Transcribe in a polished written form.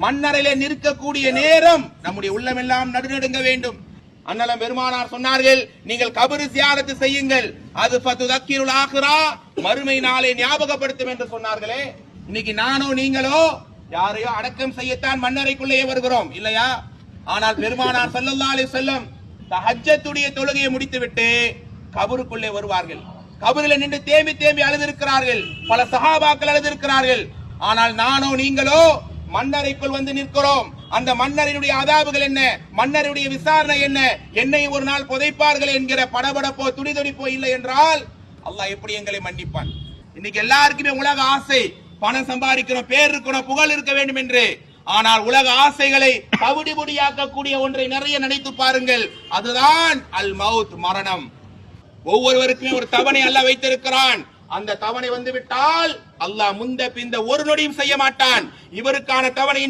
மன்னரையிலே நிற்கக்கூடிய நேரம் நம்முடைய உள்ளமெல்லாம் நடுநடுங்க வேண்டும். அண்ணலம் பெருமானார் சொன்னார்கள், நீங்கள் கபரு ஜியாரத்து செய்யுங்கள், அது ஃபதுதக்கிருல் ஆகிரா, மறுமை நாளை ஞாபகப்படுத்தும் என்று சொன்னார்களே. இன்னைக்கு நானோ நீங்களோ யாரையோ அடக்கம் செய்யத்தான் மன்னரைக்குள்ளேயே வருகிறோம் இல்லையா? ஆனால் பெருமானார் ஸல்லல்லாஹு அலைஹி வஸல்லம் தஹஜ்ஜத்துடைய தொழுகையை முடித்துவிட்டு கபருக்குள்ளே வருவார்கள். கபரில் நின்று தேம்பி தேம்பி அழுதிருக்கிறார்கள், பல சஹாபாக்கள் அழுதிருக்கிறார்கள். ஆனால் நானோ நீங்களோ மன்னரைக்குள் வந்து நிற்கிறோம். அந்த மன்னரினுடைய அதாபுகள் என்ன, மன்னருடைய விசாரணை என்ன, என்னை ஒரு நாள் புதைப்பார்கள் என்கிற படபடப்போ துடிதுடிப்போ இல்லை என்றால் அல்லாஹ் எப்படி எங்களை மன்னிப்பான்? இன்னைக்கு எல்லாருக்குமே உலக ஆசை, பணம் சம்பாதிக்கணும், பேர் இருக்கணும், புகழ் இருக்க வேண்டும் என்று. ஆனால் உலக ஆசைகளை தவிடுபொடியாக்கக்கூடிய ஒன்றை நிறைய நினைத்து பாருங்கள், அதுதான் அல் மவுத், மரணம். ஒவ்வொருவருக்குமே ஒரு தவணை அல்லாஹ் வைத்திருக்கிறான். அந்த தவணை வந்து விட்டால் அல்லாஹ் முந்த பிந்த ஒரு நொடியும் செய்ய மாட்டான். இவருக்கான தவணை